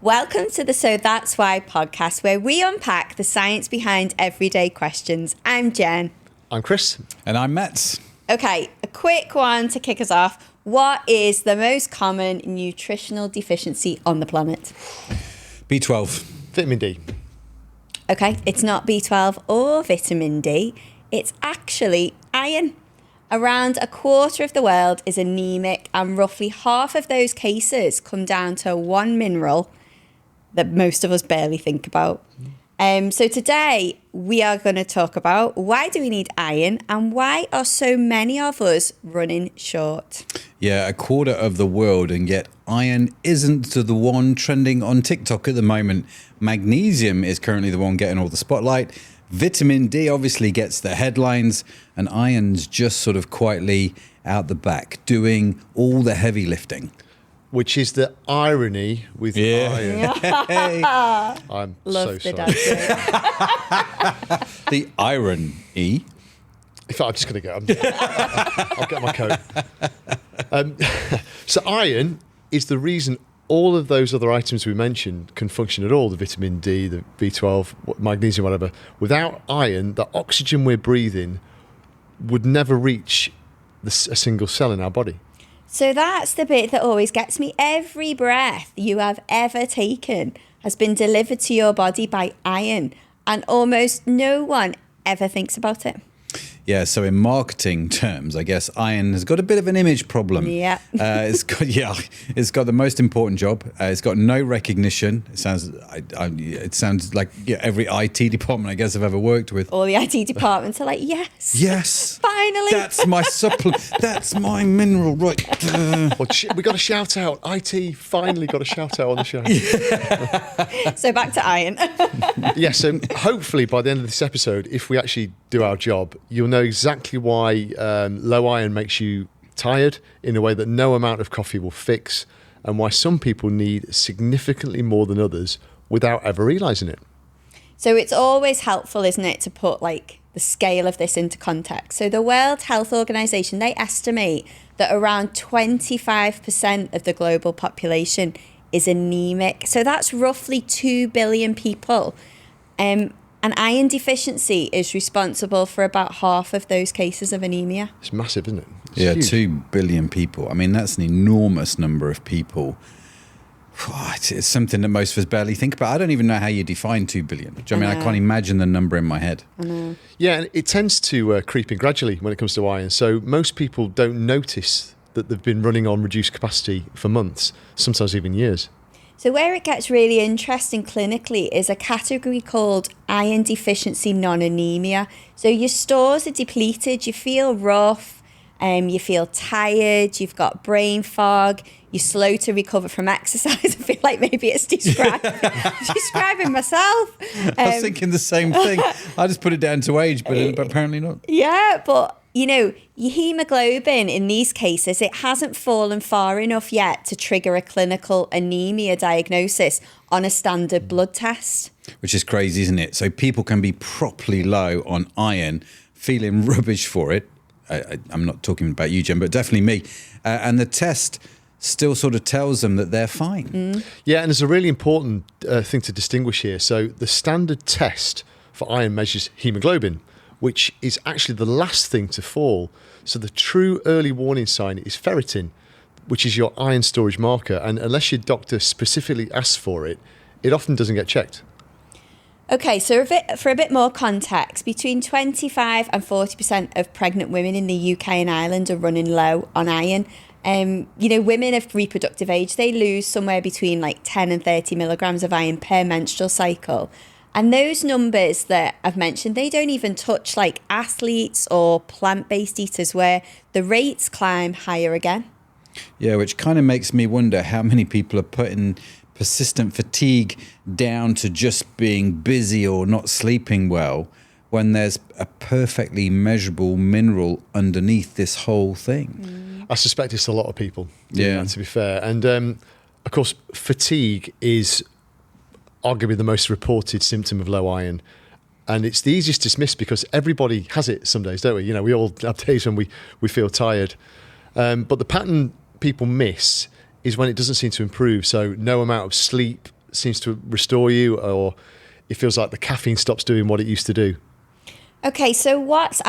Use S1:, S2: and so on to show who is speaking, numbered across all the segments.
S1: Welcome to the So That's Why podcast, where we unpack the science behind everyday questions. I'm Jen.
S2: I'm Chris.
S3: And I'm Matt.
S1: Okay, a quick one to kick us off. What is the most common nutritional deficiency on the planet?
S3: B12.
S2: Vitamin D.
S1: Okay, it's not B12 or vitamin D. It's actually iron. Around a quarter of the world is anemic, and roughly half of those cases come down to one mineral that most of us barely think about. So today we are going to talk about why do we need iron and why are so many of us running short?
S3: Yeah, a quarter of the world, and yet iron isn't the one trending on TikTok at the moment. Magnesium is currently the one getting all the spotlight. Vitamin D obviously gets the headlines, and iron's just sort of quietly out the back doing all the heavy lifting.
S2: Which is the irony with iron. I'm
S1: Love
S2: so
S1: the
S2: sorry.
S1: dad
S3: The iron E.
S2: In fact, I'm just going to go. I'll get my coat. So iron is the reason all of those other items we mentioned can function at all, the vitamin D, the B12, magnesium, whatever. Without iron, the oxygen we're breathing would never reach a single cell in our body.
S1: So that's the bit that always gets me. Every breath you have ever taken has been delivered to your body by iron, and almost no one ever thinks about it.
S3: Yeah, so in marketing terms, I guess iron has got a bit of an image problem.
S1: Yeah.
S3: It's got the most important job. It's got no recognition. It sounds like every IT department I guess I've ever worked with.
S1: All the IT departments are like, yes, finally.
S3: That's my supplement. That's my mineral, right?
S2: Well, we got a shout out. IT finally got a shout out on the show.
S1: So back to iron.
S2: Yeah, so hopefully by the end of this episode, if we actually do our job, you'll know exactly why low iron makes you tired in a way that no amount of coffee will fix, and why some people need significantly more than others without ever realising it.
S1: So it's always helpful, isn't it, to put like the scale of this into context. So the World Health Organization, they estimate that around 25% of the global population is anemic. So that's roughly 2 billion people. And iron deficiency is responsible for about half of those cases of anemia.
S2: It's massive, isn't it? It's huge.
S3: 2 billion people. I mean, that's an enormous number of people. It's something that most of us barely think about. I don't even know how you define 2 billion. Do you know what I mean? I can't imagine the number in my head.
S1: I know.
S2: Yeah, and it tends to creep in gradually when it comes to iron. So most people don't notice that they've been running on reduced capacity for months, sometimes even years.
S1: So where it gets really interesting clinically is a category called iron deficiency non-anemia. So your stores are depleted, you feel rough, you feel tired, you've got brain fog, you're slow to recover from exercise. I feel like maybe it's describing myself.
S3: I was thinking the same thing. I just put it down to age, but apparently not.
S1: Yeah, but you know, your hemoglobin in these cases, it hasn't fallen far enough yet to trigger a clinical anemia diagnosis on a standard blood test.
S3: Which is crazy, isn't it? So people can be properly low on iron, feeling rubbish for it. I'm not talking about you, Jen, but definitely me. And the test still sort of tells them that they're fine.
S2: Yeah, and there's a really important thing to distinguish here. So the standard test for iron measures hemoglobin, which is actually the last thing to fall. So the true early warning sign is ferritin, which is your iron storage marker. And unless your doctor specifically asks for it, it often doesn't get checked.
S1: Okay, so for a bit more context, between 25 and 40% of pregnant women in the UK and Ireland are running low on iron. Women of reproductive age, they lose somewhere between like 10 and 30 milligrams of iron per menstrual cycle. And those numbers that I've mentioned, they don't even touch like athletes or plant-based eaters where the rates climb higher again.
S3: Yeah, which kind of makes me wonder how many people are putting persistent fatigue down to just being busy or not sleeping well when there's a perfectly measurable mineral underneath this whole thing.
S2: I suspect it's a lot of people,
S3: yeah,
S2: to be fair. And of course, fatigue is arguably the most reported symptom of low iron. And it's the easiest dismissed because everybody has it some days, don't we? You know, we all have days when we feel tired. But the pattern people miss is when it doesn't seem to improve. So no amount of sleep, seems to restore you, or it feels like the caffeine stops doing what it used to do?
S1: Okay, so what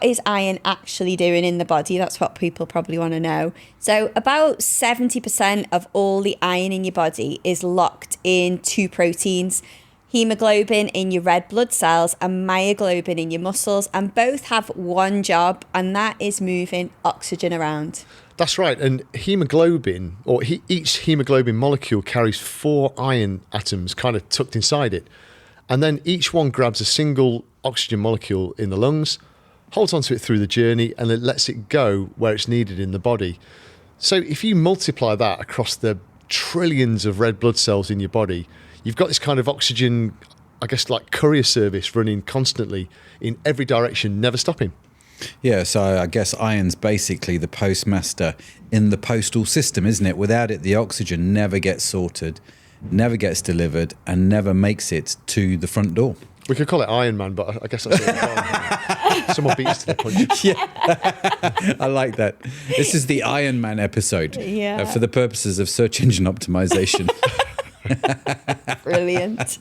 S1: is iron actually doing in the body? That's what people probably want to know. So about 70% of all the iron in your body is locked in two proteins, hemoglobin in your red blood cells and myoglobin in your muscles, and both have one job, and that is moving oxygen around.
S2: That's right. And hemoglobin, or each hemoglobin molecule carries 4 iron atoms kind of tucked inside it. And then each one grabs a single oxygen molecule in the lungs, holds onto it through the journey, and it lets it go where it's needed in the body. So if you multiply that across the trillions of red blood cells in your body, you've got this kind of oxygen, I guess, like courier service running constantly in every direction, never stopping.
S3: Yeah, so I guess iron's basically the postmaster in the postal system, isn't it? Without it, the oxygen never gets sorted, never gets delivered, and never makes it to the front door.
S2: We could call it Iron Man, but I guess that's what we're on. Someone beat us to the punch.
S3: Yeah, I like that. This is the Iron Man episode for the purposes of search engine optimization.
S1: Brilliant.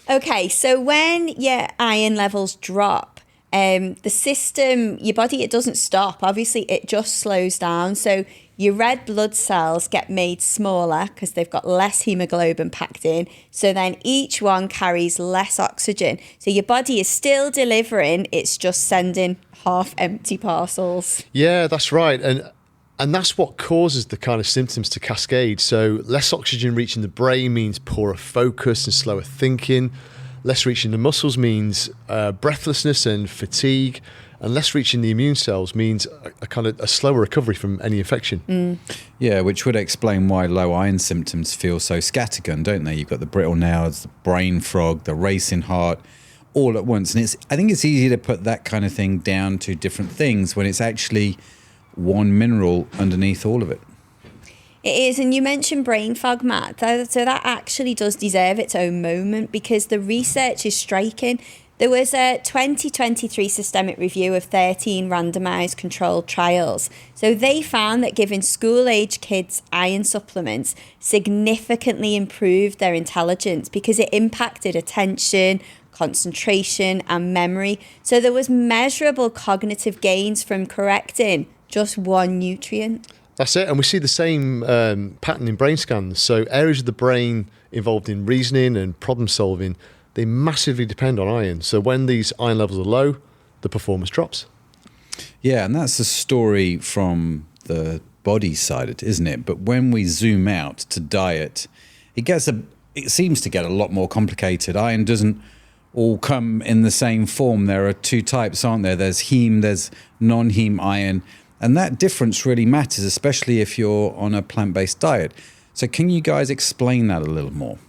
S1: Okay, so when your iron levels drop, the system, your body, it doesn't stop. Obviously, it just slows down. So your red blood cells get made smaller because they've got less hemoglobin packed in. So then each one carries less oxygen. So your body is still delivering, it's just sending half empty parcels.
S2: Yeah, that's right. And that's what causes the kind of symptoms to cascade. So less oxygen reaching the brain means poorer focus and slower thinking. Less reaching the muscles means breathlessness and fatigue. And less reaching the immune cells means a kind of a slower recovery from any infection.
S3: Yeah, which would explain why low iron symptoms feel so scattergun, don't they? You've got the brittle nails, the brain fog, the racing heart, all at once. And I think it's easy to put that kind of thing down to different things when it's actually one mineral underneath all of it.
S1: It is, and you mentioned brain fog, Matt. So that actually does deserve its own moment because the research is striking. There was a 2023 systemic review of 13 randomised controlled trials. So they found that giving school-age kids iron supplements significantly improved their intelligence because it impacted attention, concentration and memory. So there was measurable cognitive gains from correcting just one nutrient.
S2: That's it. And we see the same pattern in brain scans. So areas of the brain involved in reasoning and problem solving, they massively depend on iron. So when these iron levels are low, the performance drops.
S3: Yeah, and that's the story from the body side, isn't it? But when we zoom out to diet, it seems to get a lot more complicated. Iron doesn't all come in the same form. There are 2 types, aren't there? There's heme, there's non-heme iron. And that difference really matters, especially if you're on a plant-based diet. So can you guys explain that a little more?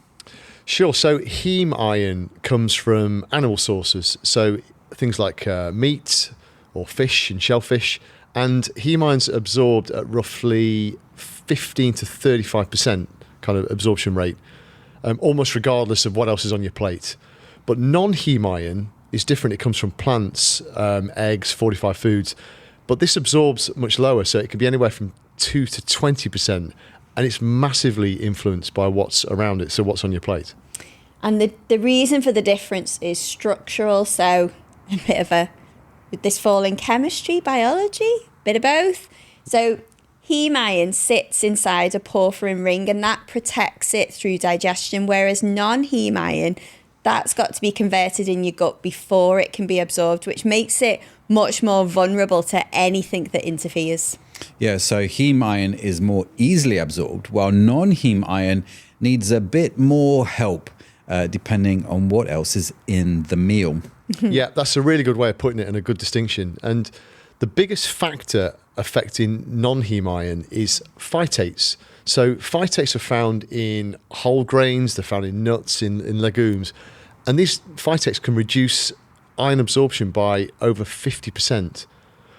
S2: Sure. So heme iron comes from animal sources. So things like meat or fish and shellfish. And heme iron's absorbed at roughly 15 to 35% kind of absorption rate, almost regardless of what else is on your plate. But non-heme iron is different. It comes from plants, eggs, fortified foods. But this absorbs much lower, so it can be anywhere from 2 to 20%, and it's massively influenced by what's around it, so what's on your plate.
S1: And the reason for the difference is structural, so a bit of would this fall in chemistry, biology, bit of both? So heme iron sits inside a porphyrin ring, and that protects it through digestion, whereas non-heme iron, that's got to be converted in your gut before it can be absorbed, which makes it much more vulnerable to anything that interferes.
S3: Yeah, so heme iron is more easily absorbed, while non-heme iron needs a bit more help, depending on what else is in the meal.
S2: Yeah, that's a really good way of putting it and a good distinction. And the biggest factor affecting non-heme iron is phytates. So phytates are found in whole grains, they're found in nuts, in legumes. And these phytates can reduce iron absorption by over 50%.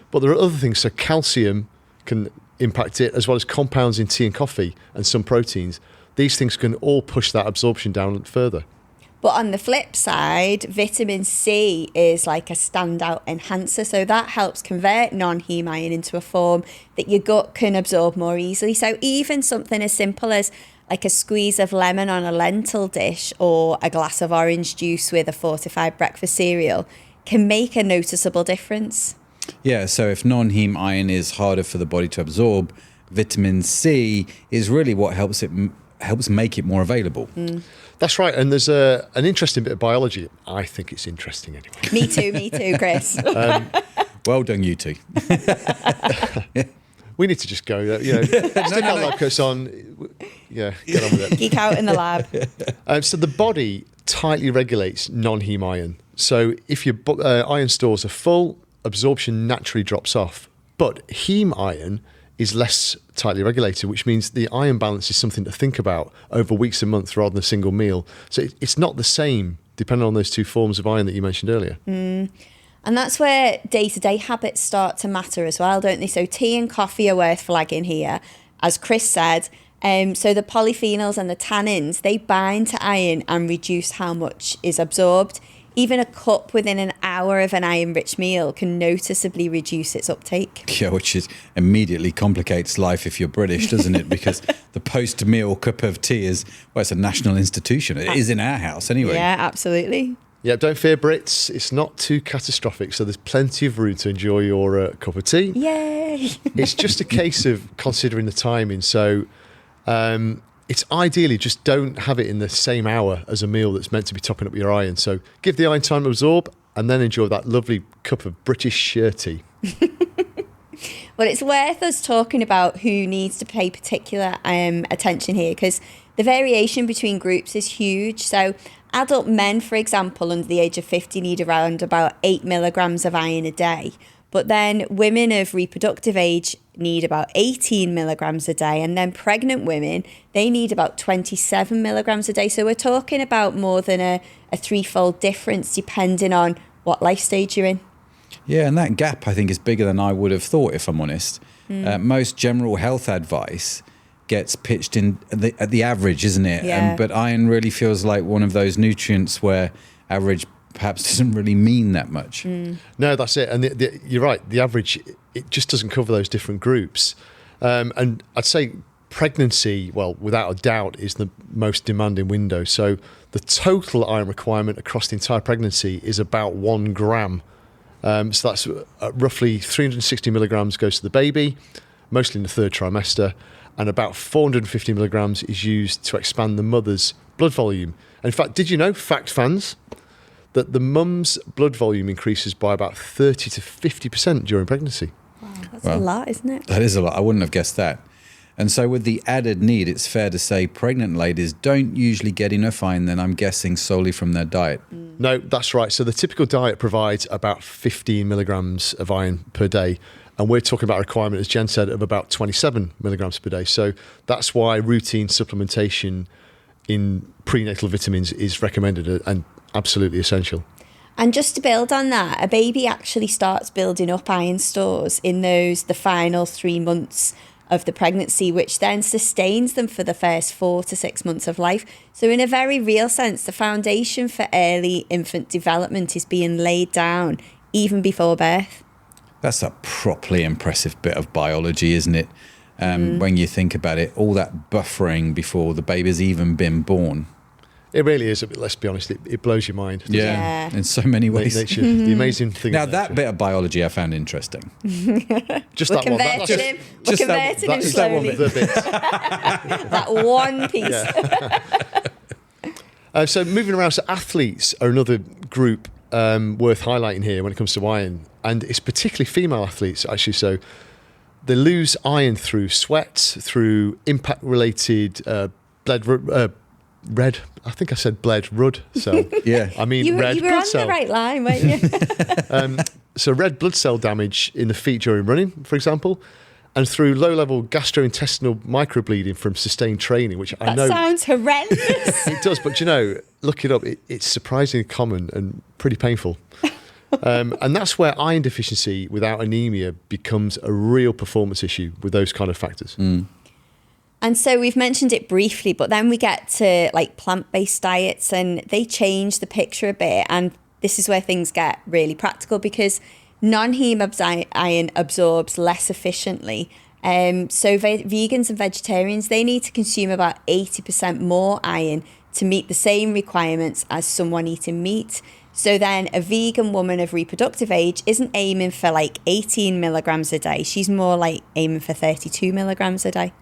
S2: But there are other things, so calcium can impact it, as well as compounds in tea and coffee and some proteins. These things can all push that absorption down further.
S1: But on the flip side, vitamin C is like a standout enhancer. So that helps convert non-heme iron into a form that your gut can absorb more easily. So even something as simple as like a squeeze of lemon on a lentil dish or a glass of orange juice with a fortified breakfast cereal can make a noticeable difference.
S3: Yeah, so if non-heme iron is harder for the body to absorb, vitamin C is really what helps make it more available.
S2: That's right. And there's an interesting bit of biology. I think it's interesting anyway.
S1: Me too, Chris.
S3: Well done, you two.
S2: We need to just go, stick our lab coats on, get on with it.
S1: Geek out in the lab.
S2: So the body tightly regulates non-heme iron. So if your iron stores are full, absorption naturally drops off. But heme iron is less tightly regulated, which means the iron balance is something to think about over weeks and months rather than a single meal. So it's not the same depending on those two forms of iron that you mentioned earlier.
S1: And that's where day-to-day habits start to matter as well, don't they? So tea and coffee are worth flagging here, as Chris said. So the polyphenols and the tannins, they bind to iron and reduce how much is absorbed. Even a cup within an hour of an iron-rich meal can noticeably reduce its uptake.
S3: Yeah, which immediately complicates life if you're British, doesn't it? Because the post-meal cup of tea it's a national institution. It is in our house anyway.
S1: Yeah, absolutely.
S2: Yeah, don't fear, Brits. It's not too catastrophic, so there's plenty of room to enjoy your cup of tea.
S1: Yay!
S2: It's just a case of considering the timing. So it's ideally just don't have it in the same hour as a meal that's meant to be topping up your iron. So give the iron time to absorb and then enjoy that lovely cup of British tea.
S1: Well, it's worth us talking about who needs to pay particular attention here, because the variation between groups is huge. So adult men, for example, under the age of 50 need around about 8 milligrams of iron a day. But then women of reproductive age need about 18 milligrams a day. And then pregnant women, they need about 27 milligrams a day. So we're talking about more than a threefold difference depending on what life stage you're in.
S3: Yeah, and that gap, I think, is bigger than I would have thought, if I'm honest. Most general health advice gets pitched in at the average, isn't it?
S1: Yeah.
S3: But iron really feels like one of those nutrients where average perhaps doesn't really mean that much.
S2: No, that's it. And you're right. The average, it just doesn't cover those different groups. And I'd say pregnancy, well, without a doubt, is the most demanding window. So the total iron requirement across the entire pregnancy is about 1 gram. So that's roughly 360 milligrams goes to the baby, mostly in the third trimester, and about 450 milligrams is used to expand the mother's blood volume. And in fact, did you know, fact fans, that the mum's blood volume increases by about 30 to 50% during pregnancy?
S1: Wow, that's a lot, isn't it?
S3: That is a lot. I wouldn't have guessed that. And so with the added need, it's fair to say pregnant ladies don't usually get enough iron, then I'm guessing solely from their diet.
S2: No, that's right. So the typical diet provides about 15 milligrams of iron per day. And we're talking about a requirement, as Jen said, of about 27 milligrams per day. So that's why routine supplementation in prenatal vitamins is recommended and absolutely essential.
S1: And just to build on that, a baby actually starts building up iron stores in the final 3 months of the pregnancy, which then sustains them for the first 4 to 6 months of life. So in a very real sense, the foundation for early infant development is being laid down even before birth.
S3: That's a properly impressive bit of biology, isn't it? When you think about it, all that buffering before the baby's even been born.
S2: It really is. Let's be honest, it blows your mind.
S1: Yeah.
S3: In so many ways.
S2: Nature, the amazing thing.
S3: Now,
S2: of
S3: that
S2: nature.
S3: bit of biology I found interesting.
S2: Just
S1: We're
S2: that one.
S1: converting him. We're
S3: just that-
S1: converting him
S2: That's that one.
S1: slowly.
S2: The bit.
S1: That one piece.
S2: So moving around, so athletes are another group worth highlighting here when it comes to iron, and it's particularly female athletes actually. So they lose iron through sweat, through impact-related red. I think I said bled rud cell.
S3: Yeah.
S2: I mean
S1: You
S2: red
S1: were
S2: blood
S1: on
S2: cell.
S1: the right line, weren't you?
S2: So red blood cell damage in the feet during running, for example, and through low-level gastrointestinal microbleeding from sustained training, which I
S1: That
S2: know
S1: sounds horrendous.
S2: it does, but look it up. It's surprisingly common and pretty painful. And that's where iron deficiency without anemia becomes a real performance issue with those kind of factors.
S1: And so we've mentioned it briefly, but then we get to like plant-based diets and they change the picture a bit. And this is where things get really practical because non-heme iron absorbs less efficiently So vegans and vegetarians, they need to consume about 80% more iron to meet the same requirements as someone eating meat. So then a vegan woman of reproductive age isn't aiming for like 18 milligrams a day. She's more like aiming for 32 milligrams a day.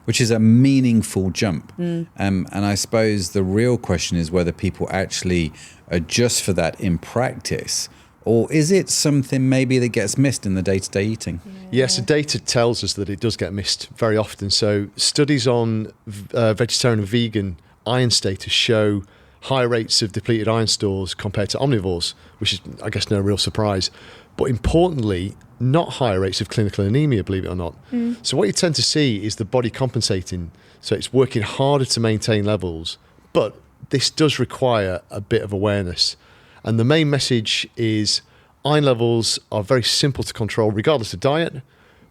S3: Which is a meaningful jump. And I suppose the real question is whether people actually adjust for that in practice, or is it something maybe that gets missed in the day-to-day eating?
S2: Yes, the data tells us that it does get missed very often. So studies on vegetarian and vegan iron status show higher rates of depleted iron stores compared to omnivores, which is, I guess, no real surprise. But importantly, not higher rates of clinical anemia, believe it or not. So what you tend to see is the body compensating. So it's working harder to maintain levels, but this does require a bit of awareness. And the main message is iron levels are very simple to control regardless of diet,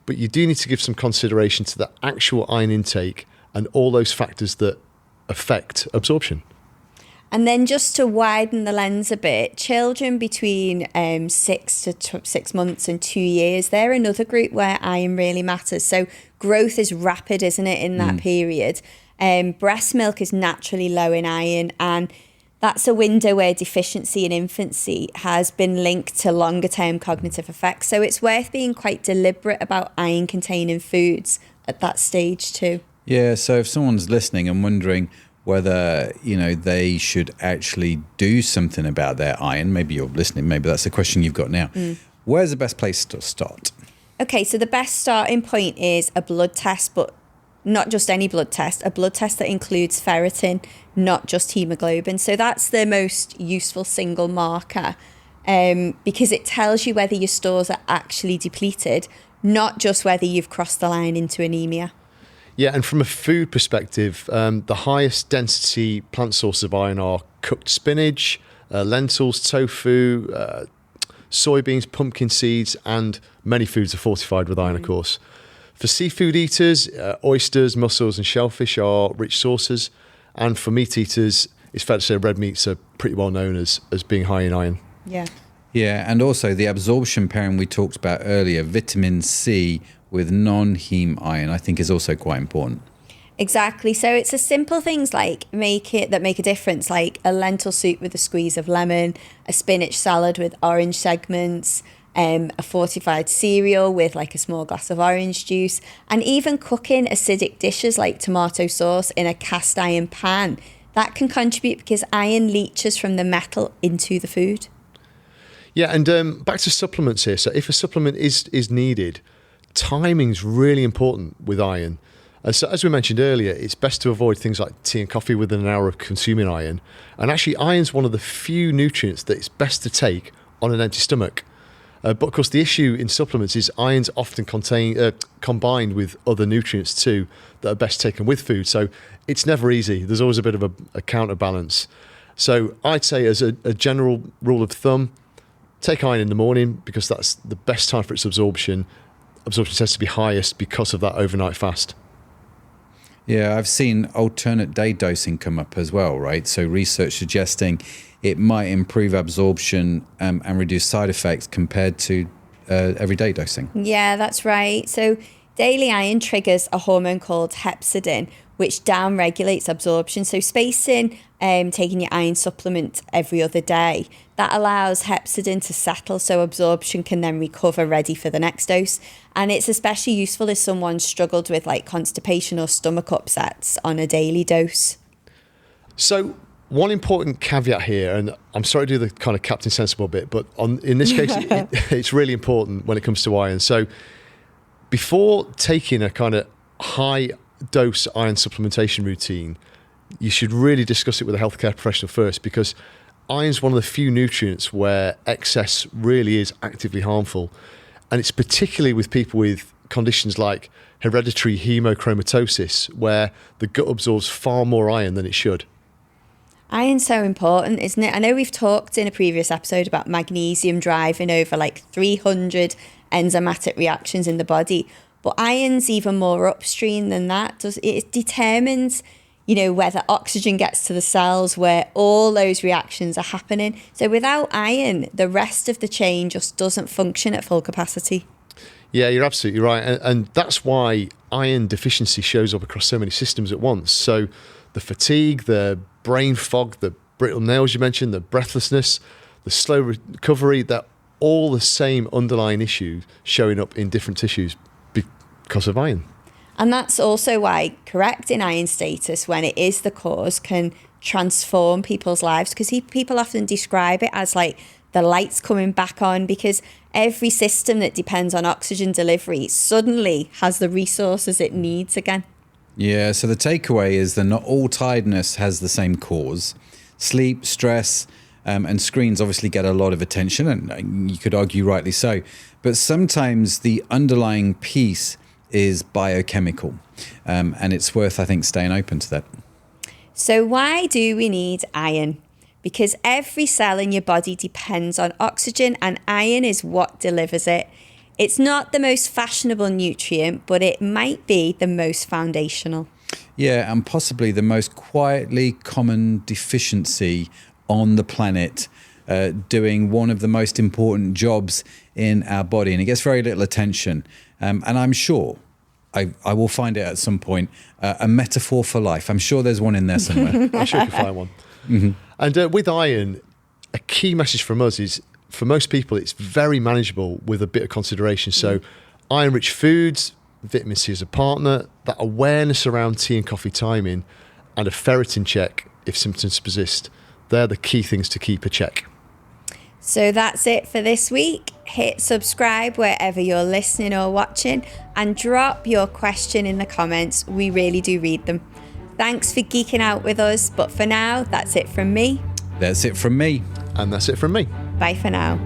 S2: but you do need to give some consideration to the actual iron intake and all those factors that affect absorption.
S1: And then just to widen the lens a bit, children between 6 months and 2 years, they're another group where iron really matters. So growth is rapid, isn't it, in that period? Breast milk is naturally low in iron, and that's a window where deficiency in infancy has been linked to longer term cognitive effects. So it's worth being quite deliberate about iron containing foods at that stage too.
S3: Yeah, so if someone's listening and wondering whether, they should actually do something about their iron, maybe you're listening, maybe that's the question you've got now. Where's the best place to start?
S1: Okay, so the best starting point is a blood test, but not just any blood test, a blood test that includes ferritin, not just hemoglobin. So that's the most useful single marker because it tells you whether your stores are actually depleted, not just whether you've crossed the line into anemia.
S2: Yeah, and from a food perspective, the highest density plant sources of iron are cooked spinach, lentils, tofu, soybeans, pumpkin seeds, and many foods are fortified with iron, of course. For seafood eaters, oysters, mussels, and shellfish are rich sources. And for meat eaters, it's fair to say red meats are pretty well known as being high in iron.
S1: Yeah.
S3: Yeah, and also the absorption pairing we talked about earlier, vitamin C with non-heme iron, I think is also quite important.
S1: Exactly. So it's the simple things like make a difference, like a lentil soup with a squeeze of lemon, a spinach salad with orange segments, a fortified cereal with like a small glass of orange juice, and even cooking acidic dishes like tomato sauce in a cast iron pan. That can contribute because iron leaches from the metal into the food.
S2: Yeah, and back to supplements here. So if a supplement is needed, timing's really important with iron. So as we mentioned earlier, it's best to avoid things like tea and coffee within an hour of consuming iron. And actually, iron's one of the few nutrients that it's best to take on an empty stomach. But of course, the issue in supplements is iron's often combined with other nutrients too that are best taken with food. So it's never easy. There's always a bit of a counterbalance. So I'd say as a general rule of thumb, take iron in the morning because that's the best time for its absorption. Absorption tends to be highest because of that overnight fast.
S3: Yeah, I've seen alternate day dosing come up as well, right? So research suggesting it might improve absorption and reduce side effects compared to everyday dosing.
S1: Yeah, that's right. So daily iron triggers a hormone called hepcidin, which down-regulates absorption. So spacing, taking your iron supplement every other day, that allows hepcidin to settle so absorption can then recover ready for the next dose. And it's especially useful if someone struggled with like constipation or stomach upsets on a daily dose.
S2: So one important caveat here, and I'm sorry to do the kind of Captain Sensible bit, but in this case, it's really important when it comes to iron. So before taking a kind of high dose iron supplementation routine, you should really discuss it with a healthcare professional first, because iron's one of the few nutrients where excess really is actively harmful. And it's particularly with people with conditions like hereditary hemochromatosis, where the gut absorbs far more iron than it should.
S1: Iron's so important, isn't it? I know we've talked in a previous episode about magnesium driving over like 300 enzymatic reactions in the body, but iron's even more upstream than that. It determines, whether oxygen gets to the cells where all those reactions are happening. So without iron, the rest of the chain just doesn't function at full capacity.
S2: Yeah, you're absolutely right. And that's why iron deficiency shows up across so many systems at once. So the fatigue, the brain fog, the brittle nails you mentioned, the breathlessness, the slow recovery, they're all the same underlying issue showing up in different tissues because of iron.
S1: And that's also why correcting iron status when it is the cause can transform people's lives, because people often describe it as like the lights coming back on, because every system that depends on oxygen delivery suddenly has the resources it needs again.
S3: Yeah, so the takeaway is that not all tiredness has the same cause. Sleep, stress, and screens obviously get a lot of attention, and you could argue rightly so. But sometimes the underlying piece is biochemical, and it's worth, I think, staying open to that.
S1: So why do we need iron? Because every cell in your body depends on oxygen, and iron is what delivers it. It's not the most fashionable nutrient, but it might be the most foundational.
S3: Yeah, and possibly the most quietly common deficiency on the planet, doing one of the most important jobs in our body. And it gets very little attention. And I'm sure I will find it at some point, a metaphor for life. I'm sure there's one in there somewhere.
S2: I'm sure you can find one. Mm-hmm. And with iron, a key message from us is, for most people, it's very manageable with a bit of consideration. So iron-rich foods, vitamin C as a partner, that awareness around tea and coffee timing, and a ferritin check if symptoms persist. They're the key things to keep a check.
S1: So that's it for this week. Hit subscribe wherever you're listening or watching, and drop your question in the comments. We really do read them. Thanks for geeking out with us. But for now, that's it from me.
S3: That's it from me.
S2: And that's it from me.
S1: Bye for now.